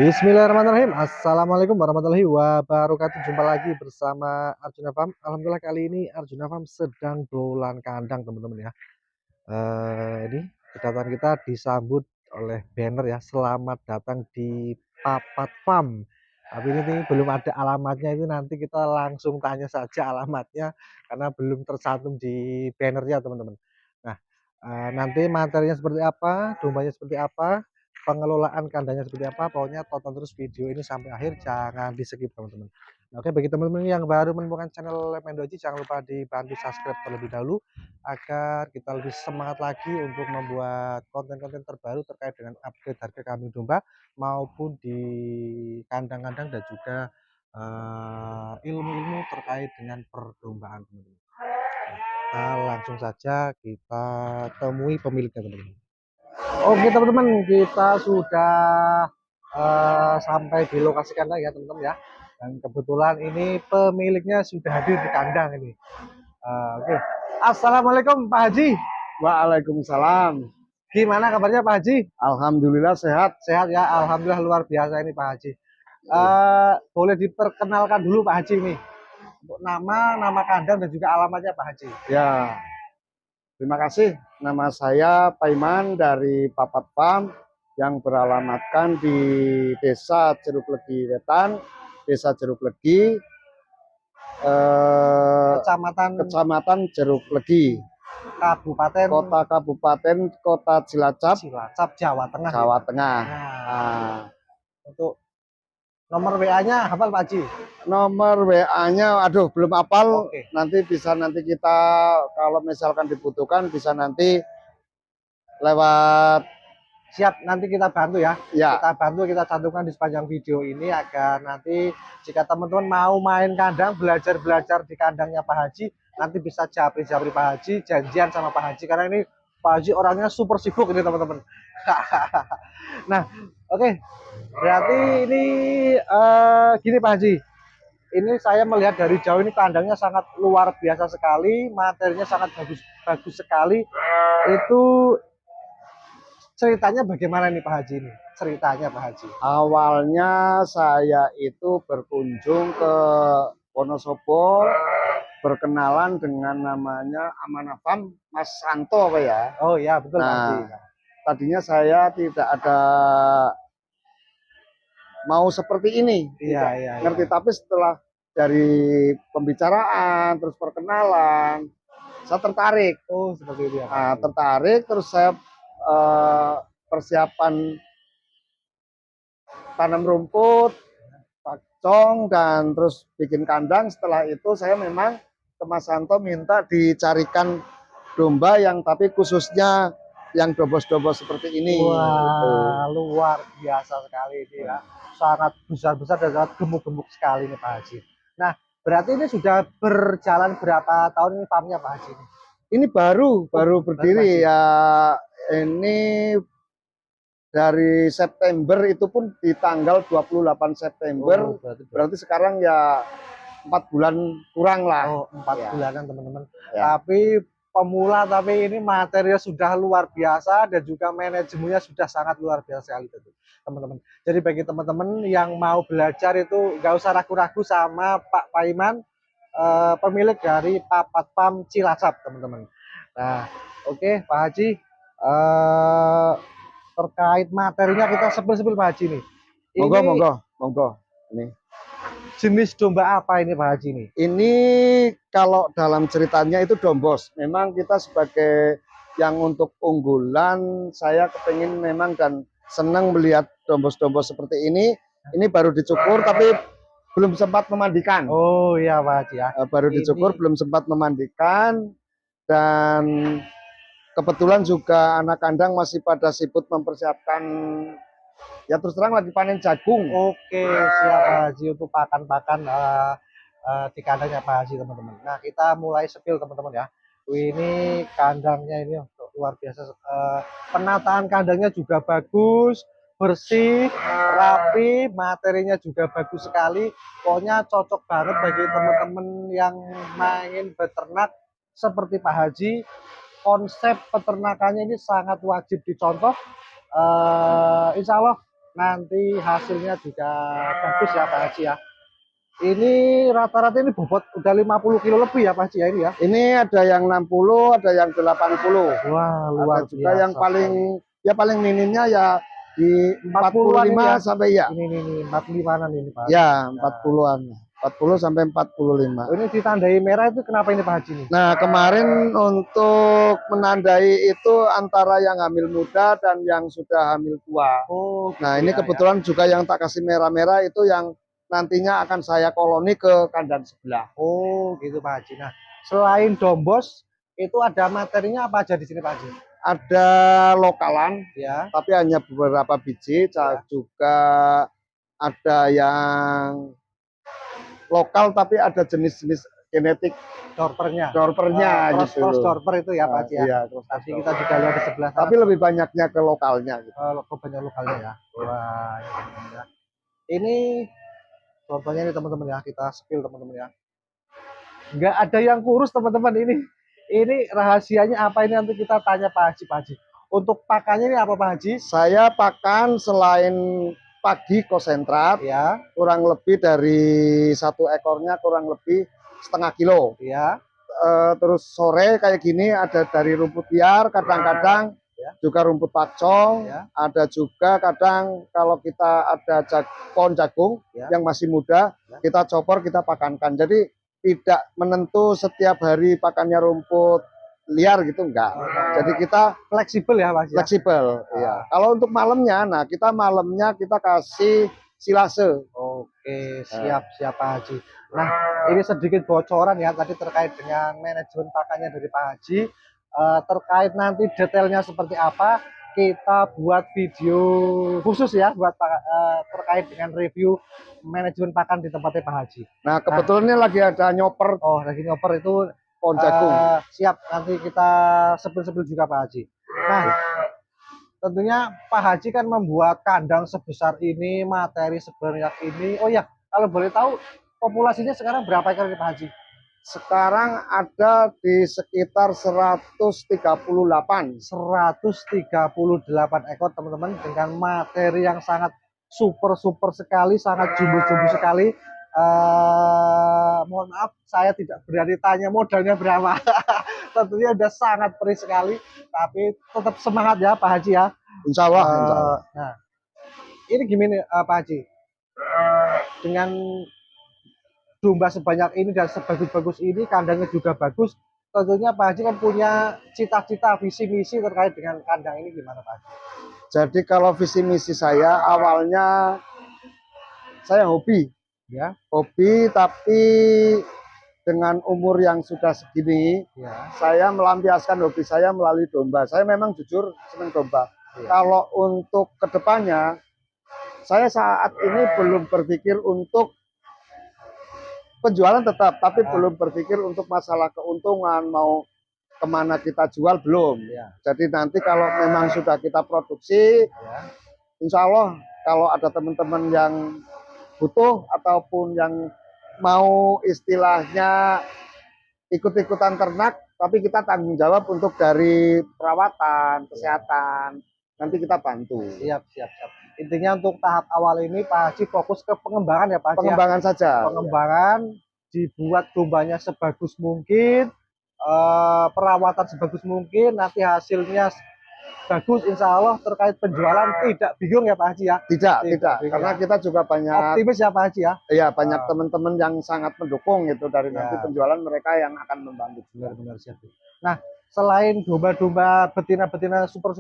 Bismillahirrahmanirrahim. Assalamualaikum warahmatullahi wabarakatuh. Jumpa lagi bersama Arjuna Farm. Alhamdulillah kali ini Arjuna Farm sedang dolan kandang teman-teman ya. Ini kedatangan kita disambut oleh banner ya. Selamat datang di Papat Farm. Tapi ini belum ada alamatnya, itu nanti kita langsung tanya saja alamatnya karena belum tercantum di bannernya teman-teman. Nah, nanti materinya seperti apa, dombanya seperti apa, pengelolaan kandangnya seperti apa, pokoknya tonton terus video ini sampai akhir, jangan di skip teman-teman. Nah, oke, bagi teman-teman yang baru menemukan channel Mendoji, jangan lupa dibantu subscribe terlebih dahulu agar kita lebih semangat lagi untuk membuat konten-konten terbaru terkait dengan update harga kambing domba maupun di kandang-kandang dan juga ilmu-ilmu terkait dengan perdombaan teman-teman. Nah, langsung saja kita temui pemiliknya teman-teman. Oke teman-teman, kita sudah sampai di lokasi kandang ya teman-teman ya. Dan kebetulan ini pemiliknya sudah hadir di kandang ini. Oke. Assalamualaikum Pak Haji. Waalaikumsalam. Gimana kabarnya Pak Haji? Alhamdulillah sehat. Sehat ya, alhamdulillah luar biasa ini Pak Haji. Boleh diperkenalkan dulu Pak Haji nih. Untuk nama kandang dan juga alamatnya Pak Haji. Ya, terima kasih. Nama saya Paiman dari Papat Farm yang beralamatkan di Desa Jeruk Legi Wetan, Desa Jeruk Legi, Kecamatan Jeruk Legi, Kabupaten Kota Cilacap, Jawa Tengah. Jawa Tengah. Nah, untuk nomor WA-nya hafal Pak Haji? Nomor WA-nya, aduh belum hafal. Oke. Nanti kita kalau misalkan dibutuhkan bisa nanti lewat. Siap, nanti kita bantu ya. Ya. Kita bantu, kita cantumkan di sepanjang video ini agar nanti jika teman-teman mau main kandang, belajar di kandangnya Pak Haji, nanti bisa japri Pak Haji, janjian sama Pak Haji karena ini Pak Haji orangnya super sibuk ini teman-teman. Nah, oke. Berarti ini gini Pak Haji. Ini saya melihat dari jauh ini kandangnya sangat luar biasa sekali, materinya sangat bagus sekali. Itu ceritanya bagaimana nih Pak Haji ini? Ceritanya Pak Haji. Awalnya saya itu berkunjung ke Wonosobo, berkenalan dengan namanya Amanah Farm, Mas Santo Pak ya. Oh ya betul Pak Haji. Tadinya saya tidak ada mau seperti ini, iya, ngerti. Tapi setelah dari pembicaraan terus perkenalan, saya tertarik. Oh seperti itu ya. Nah, tertarik terus saya persiapan tanam rumput, pakcong, dan terus bikin kandang. Setelah itu saya memang ke Mas Santo minta dicarikan domba yang tapi khususnya yang dobos-dobos seperti ini. Wah, luar biasa sekali ini ya. Sangat besar-besar dan sangat gemuk-gemuk sekali nih Pak Haji. Nah, berarti ini sudah berjalan berapa tahun ini farmnya Pak Haji? Ini baru berdiri ya. Ini dari September, itu pun di tanggal 28 September. Berarti sekarang ya 4 bulan kurang lah. Oh, 4 bulanan teman-teman. Tapi pemula, tapi ini materinya sudah luar biasa dan juga manajemennya sudah sangat luar biasa sekali teman-teman. Jadi bagi teman-teman yang mau belajar itu nggak usah ragu-ragu sama Pak Paiman, pemilik dari Papat Farm Cilacap teman-teman. Nah, oke Pak Haji, terkait materinya kita sepil-sepil Pak Haji nih. Monggo. Ini jenis domba apa ini Pak Haji nih? Ini kalau dalam ceritanya itu dombos. Memang kita sebagai yang untuk unggulan, saya kepingin memang dan senang melihat dombos-dombos seperti ini. Ini baru dicukur tapi belum sempat memandikan. Oh iya Pak Haji ya. Baru dicukur, belum sempat memandikan. Dan kebetulan juga anak kandang masih pada sibuk mempersiapkan, ya terus terang lagi panen jagung. Oke, siap Pak Haji untuk pakan-pakan di kandangnya Pak Haji teman-teman. Nah kita mulai sepil teman-teman ya. Ini kandangnya ini luar biasa. Penataan kandangnya juga bagus, bersih, rapi, materinya juga bagus sekali. Pokoknya cocok banget bagi teman-teman yang main beternak seperti Pak Haji. Konsep peternakannya ini sangat wajib dicontoh. Insya Allah nanti hasilnya juga bagus ya Pak Haji ya. Ini rata-rata ini bobot udah 50 kilo lebih ya Pak Haji ya ini ya. Ini ada yang 60, ada yang 80. Wah, Ada luar juga biasa yang paling ya paling minimnya ya di 40-an ini 45 ya. sampai ya. Ini 45-an ini Pak. Ya, 40-an. 40 sampai 45. Ini ditandai merah itu kenapa ini Pak Haji nih? Nah, kemarin untuk menandai itu antara yang hamil muda dan yang sudah hamil tua. Oh, Nah, gitu ini ya, kebetulan juga yang tak kasih merah-merah itu yang nantinya akan saya koloni ke kandang sebelah. Oh, gitu Pak Haji. Nah, selain dombos, itu ada materinya apa aja di sini Pak Haji? Ada lokalan, Ya, tapi hanya beberapa biji, ya. juga ada yang lokal tapi ada jenis-jenis genetik Dorpernya. dorpernya gitu Cross loh. dorper itu ya Pak Haji ya. Iya, Nanti kita juga lihat di sebelah sana. tapi lebih banyaknya ke lokalnya gitu. Banyak lokalnya ya. Wah, ini teman-teman ya. Ini contohnya nih teman-teman ya, kita spill teman-teman ya. Nggak ada yang kurus teman-teman ini. Ini rahasianya apa ini nanti kita tanya Pak Haji. Pak Haji. Untuk pakannya ini apa Pak Haji? Saya pakan selain pagi konsentrat, Ya, kurang lebih dari satu ekornya kurang lebih setengah kilo. ya, Terus sore kayak gini ada dari rumput liar, kadang-kadang ya. juga rumput pakcong, Ya. ada juga kadang kalau kita ada pohon jagung Ya. yang masih muda, Ya. kita copor, kita pakankan. Jadi tidak menentu setiap hari pakannya rumput liar gitu, enggak. Jadi kita Fleksibel ya Mas ya. fleksibel. Iya. Kalau untuk malamnya, nah kita malamnya kita kasih silase. Oke, siap Pak Haji. Nah, ini sedikit bocoran ya tadi terkait dengan manajemen pakannya dari Pak Haji. Terkait nanti detailnya seperti apa, kita buat video khusus ya buat terkait dengan review manajemen pakan di tempatnya Pak Haji. Nah, kebetulan ini lagi ada nyoper Oh, lagi ngoper itu pohon jagung. siap, nanti kita sepil-sepil juga Pak Haji. Nah, tentunya Pak Haji kan membuat kandang sebesar ini, materi sebanyak ini. Oh ya, kalau boleh tahu populasinya sekarang berapa ekor nih Pak Haji? Sekarang ada di sekitar 138. 138 ekor teman-teman, dengan materi yang sangat super sekali, sangat jumbo sekali. Mohon maaf, saya tidak berani tanya modalnya berapa. Tentunya udah sangat perih sekali, tapi tetap semangat ya Pak Haji ya. Insya Allah. Nah, ini gimana Pak Haji? Dengan domba sebanyak ini dan sebagus-bagus ini, kandangnya juga bagus. Tentunya Pak Haji kan punya cita-cita, visi misi terkait dengan kandang ini, gimana Pak Haji? Jadi kalau visi misi saya awalnya saya hobi, Ya, hobi tapi dengan umur yang sudah segini, ya, saya melampiaskan hobi saya melalui domba. Saya memang jujur senang domba. ya. Kalau untuk kedepannya, saya saat ini belum berpikir untuk penjualan tetap, tapi belum berpikir untuk masalah keuntungan, mau kemana kita jual belum. Ya. Jadi nanti kalau memang sudah kita produksi, Ya. insya Allah kalau ada teman-teman yang butuh ataupun yang mau istilahnya ikut-ikutan ternak, tapi kita tanggung jawab untuk dari perawatan, kesehatan, nanti kita bantu. Siap. Intinya untuk tahap awal ini Pak Haji fokus ke pengembangan ya Pak Haji. Pengembangan saja. Pengembangan, dibuat dombanya sebagus mungkin, perawatan sebagus mungkin, nanti hasilnya bagus insya Allah. Terkait penjualan tidak bingung ya Pak Haji ya? Tidak, bingung, karena ya. kita juga banyak Optimis ya Pak Haji ya? Iya, banyak teman-teman yang sangat mendukung gitu dari nanti penjualan, mereka yang akan membantu. Benar siap. Nah, selain domba-domba betina-betina super,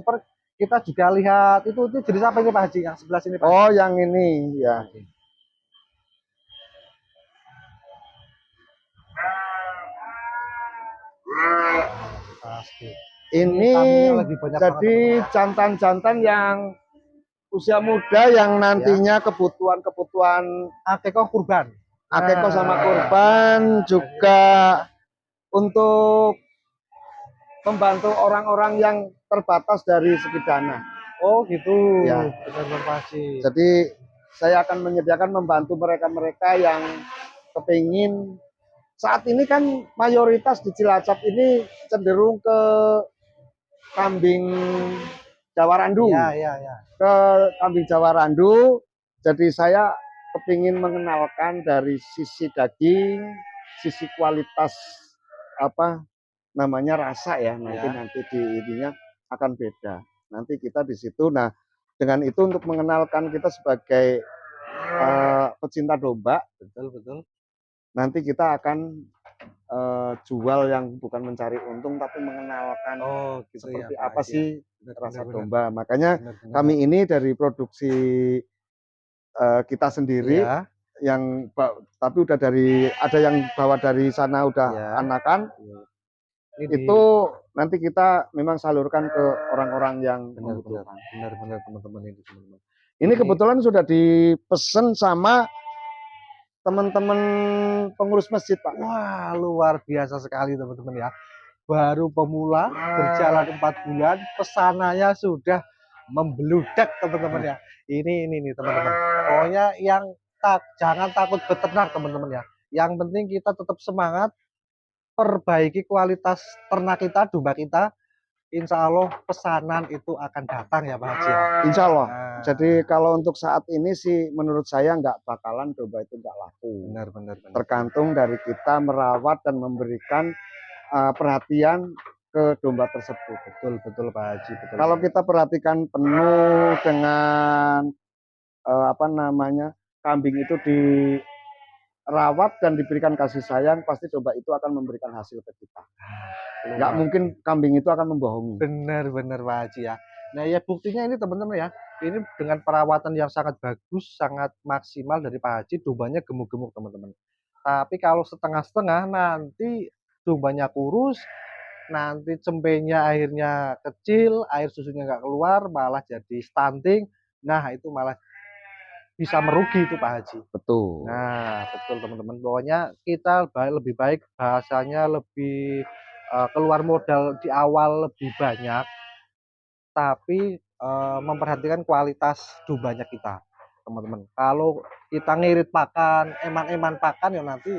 kita juga lihat itu jenis apa ini Pak Haji yang sebelah sini Pak? Oh, yang ini ya. Pasti. Ini jadi jantan-jantan yang usia muda yang nantinya kebutuhan akikoh kurban. Akikoh sama kurban juga untuk membantu orang-orang yang terbatas dari segi dana. Oh gitu. Ya. Benar Pak Haji. Jadi saya akan menyediakan membantu mereka-mereka yang kepingin. Saat ini kan mayoritas di Cilacap ini cenderung ke kambing Jawa Randu. Iya, iya, iya. Ke kambing Jawa Randu. Jadi saya kepingin mengenalkan dari sisi daging, sisi kualitas apa namanya rasa ya, Iya. nanti di ininya akan beda. Nanti kita di situ. Nah, dengan itu untuk mengenalkan kita sebagai pecinta domba, Betul, betul. nanti kita akan jual yang bukan mencari untung tapi mengenalkan Oh, gitu ya seperti Pak apa Haji ya. sih Benar, benar, rasa benar. domba. Makanya Benar, benar. kami ini dari produksi kita sendiri Iya, yang tapi udah dari ada yang bawa dari sana udah iya. anakan, Iya. Ini di itu nanti kita memang salurkan ke orang-orang yang benar, benar. membutuhkan. Benar, benar teman-teman ini, teman-teman. Ini kebetulan sudah dipesen sama teman-teman pengurus masjid, Pak. Wah, luar biasa sekali teman-teman ya. Baru pemula berjalan 4 bulan, pesanannya sudah membludak teman-teman ya. Ini nih teman-teman. Pokoknya yang jangan takut beternak teman-teman ya. Yang penting kita tetap semangat, perbaiki kualitas ternak kita, domba kita. Insya Allah pesanan itu akan datang ya Pak Haji ya. Insya Allah. Nah, Jadi kalau untuk saat ini sih menurut saya nggak bakalan domba itu nggak laku. benar, benar, benar. Tergantung dari kita merawat dan memberikan perhatian ke domba tersebut. Betul, betul Pak Haji. Betul. Kalau kita perhatikan penuh dengan apa namanya kambing itu dirawat dan diberikan kasih sayang, pasti domba itu akan memberikan hasil ke kita. Nggak mungkin kambing itu akan membohongi. Benar-benar Pak Haji ya. Nah ya buktinya ini teman-teman ya. Ini dengan perawatan yang sangat bagus, sangat maksimal dari Pak Haji, dombanya gemuk-gemuk teman-teman. Tapi kalau setengah-setengah nanti dombanya kurus, nanti cempenya akhirnya kecil, air susunya nggak keluar, malah jadi stunting. Nah itu malah bisa merugi itu Pak Haji. Betul. Nah betul teman-teman. Pokoknya kita lebih baik bahasanya lebih keluar modal di awal lebih banyak, tapi memperhatikan kualitas dombanya kita, teman-teman. Kalau kita ngirit pakan, eman-eman pakan ya nanti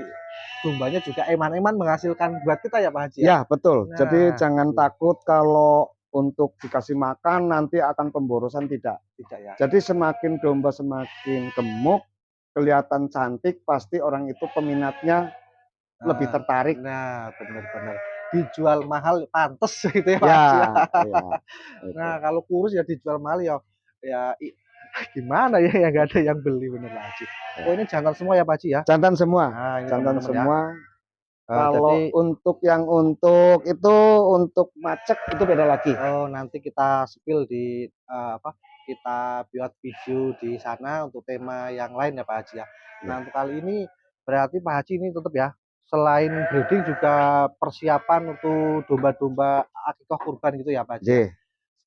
dombanya juga eman-eman menghasilkan buat kita ya Pak Haji ya. Ya, betul. Jadi Nah, jangan takut kalau untuk dikasih makan nanti akan pemborosan, tidak. tidak ya. Jadi semakin domba semakin gemuk, kelihatan cantik, pasti orang itu peminatnya lebih tertarik. Nah, benar-benar dijual mahal pantes gitu ya Pak Ya, Haji ya. iya. Nah, kalau kurus ya dijual mahal ya ya gimana ya yang nggak ada yang beli bener Pak Haji. Oh ini jantan semua ya Pak Haji ya. Jantan semua, Nah, ini jantan teman-teman ya. semua. Jadi Kalau untuk yang itu untuk macet itu beda lagi. oh nanti kita spill di apa? Kita buat video di sana untuk tema yang lain ya Pak Haji ya. Nah, untuk kali ini berarti Pak Haji ini tutup ya. Selain breeding juga persiapan untuk domba-domba akikah kurban gitu ya Pak Haji ya.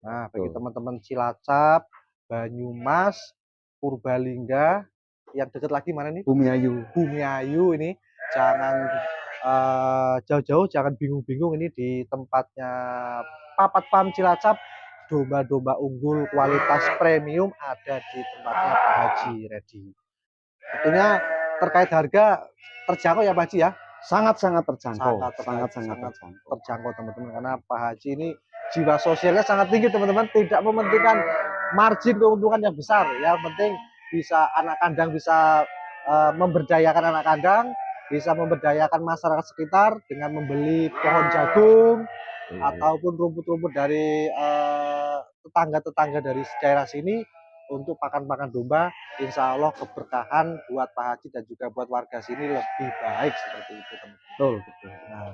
Nah, bagi teman-teman Cilacap, Banyumas, Purbalingga, yang dekat lagi mana nih? Bumiayu. Bumiayu ini jangan jauh-jauh, jangan bingung-bingung ini di tempatnya Papat Farm Cilacap. Domba-domba unggul kualitas premium ada di tempatnya Pak Haji Ready. Tentunya terkait harga terjangkau ya Pak Haji ya. Sangat-sangat terjangkau. Sangat terjangkau. Terjangkau teman-teman karena Pak Haji ini jiwa sosialnya sangat tinggi teman-teman, tidak mementingkan margin keuntungan yang besar. Yang penting bisa anak kandang bisa memberdayakan anak kandang, bisa memberdayakan masyarakat sekitar dengan membeli pohon jagung ataupun rumput-rumput dari tetangga-tetangga dari daerah sini untuk pakan-pakan domba. Insya Allah keberkahan buat Pak Haji dan juga buat warga sini lebih baik seperti itu teman-teman. Betul, betul. Nah,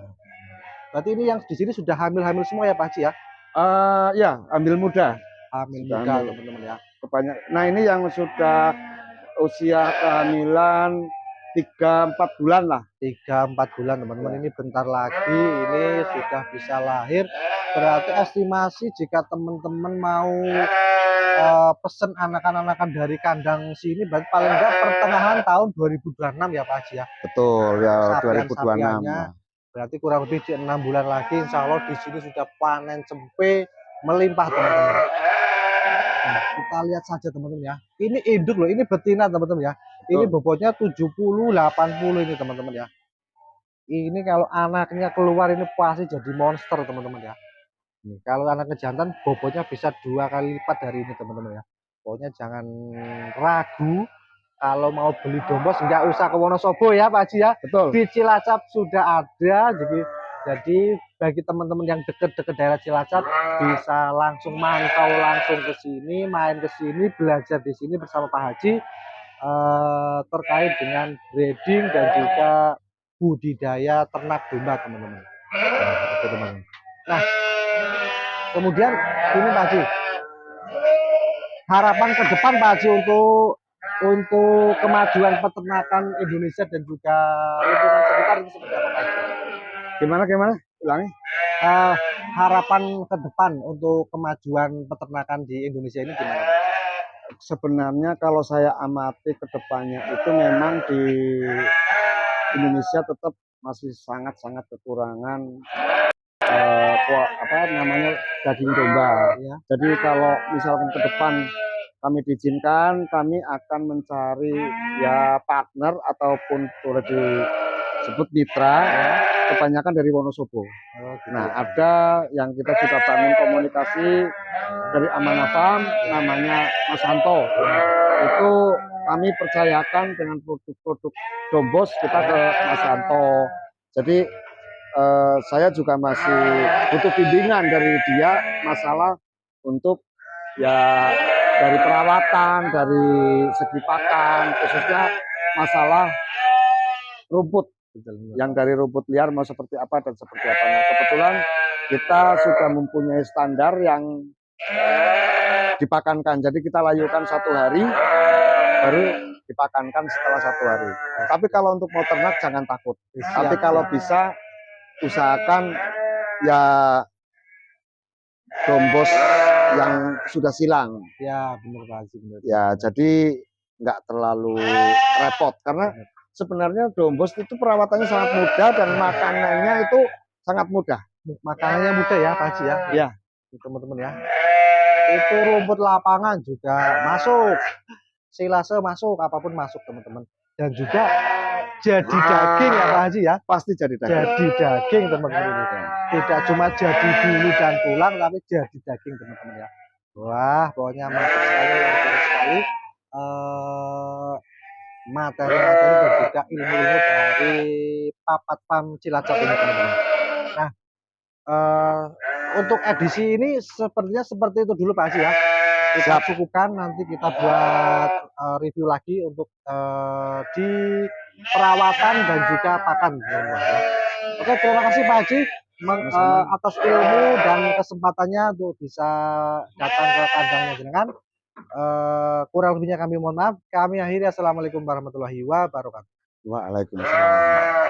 berarti ini yang di sini sudah hamil-hamil semua ya Pak Haji ya? Ya, ambil muda. Hamil Sudah muda ambil. teman-teman ya. Kebanyak. Nah, ini yang sudah usia kehamilan 3-4 bulan lah. 3-4 bulan teman-teman ya. Ini bentar lagi ini sudah bisa lahir. Berarti estimasi jika teman-teman mau pesen anakan-anakan dari kandang sini berarti paling enggak pertengahan tahun 2026 ya Pak Haji ya. Betul ya, Sapian-sapiannya 2026 lah. berarti kurang lebih di 6 bulan lagi insya Allah di sini sudah panen cempe melimpah teman-teman. Nah, kita lihat saja teman-teman ya. Ini induk loh, ini betina teman-teman ya. Betul. Ini bobotnya 70-80 ini teman-teman ya. Ini kalau anaknya keluar ini pasti jadi monster teman-teman ya. Nih, kalau anaknya jantan bobotnya bisa 2 kali lipat dari ini teman-teman ya. Pokoknya jangan ragu kalau mau beli dombos nggak usah ke Wonosobo ya Pak Haji ya. Betul. Di Cilacap sudah ada, jadi bagi teman-teman yang deket-deket daerah Cilacap bisa langsung mantau langsung ke sini, main ke sini, belajar di sini bersama Pak Haji terkait dengan breeding dan juga budidaya ternak domba teman-teman. Nah, itu teman-teman. Nah, kemudian ini Pak Haji, harapan ke depan Pak Haji untuk kemajuan peternakan Indonesia dan juga lingkungan sekitar itu seperti apa Pak Haji? Gimana? Ulangi. Harapan ke depan untuk kemajuan peternakan di Indonesia ini gimana Pak? Sebenarnya kalau saya amati ke depannya itu memang di Indonesia tetap masih sangat-sangat kekurangan daging domba. Ya. Jadi kalau misalkan ke depan kami diizinkan, kami akan mencari ya partner ataupun boleh disebut mitra, ya, kebanyakan dari Wonosobo. Nah, ada yang kita sudah bangun komunikasi dari Amanah Farm, namanya Mas Santo. Itu kami percayakan dengan produk-produk dombos kita ke Mas Santo. Jadi saya juga masih butuh bimbingan dari dia masalah untuk ya dari perawatan, dari segi pakan, khususnya masalah rumput. Yang dari rumput liar mau seperti apa dan seperti apa. Nah, kebetulan kita sudah mempunyai standar yang dipakankan. Jadi kita layukan 1 hari, baru dipakankan setelah 1 hari. Tapi kalau untuk mau ternak jangan takut. Tapi kalau bisa usahakan ya dombos yang sudah silang. Ya benar Pak Haji, benar. Ya jadi nggak terlalu repot karena sebenarnya dombos itu perawatannya sangat mudah dan makanannya itu sangat mudah. Makanannya mudah ya Pak Haji ya. Ya teman-teman ya. Itu rumput lapangan juga masuk, silase masuk, apapun masuk teman-teman. Dan juga jadi daging ya Pak Haji ya. Pasti jadi daging. Jadi daging teman-teman. Tidak cuma jadi bulu dan tulang, tapi jadi daging teman-teman ya. Wah, pokoknya mantap sekali, luar sekali. Materi-materi dan juga ilmu-ilmu dari Papat Farm Cilacap ini teman-teman. Nah, untuk edisi ini sepertinya seperti itu dulu Pak Haji ya. Kita cukupkan, nanti kita buat review lagi untuk di perawatan dan juga pakan. Oke, terima kasih Pak Haji atas ilmu dan kesempatannya untuk bisa datang ke kandangnya jenengan. Kurang lebihnya kami mohon maaf. Kami akhiri, assalamualaikum warahmatullahi wabarakatuh. Waalaikumsalam.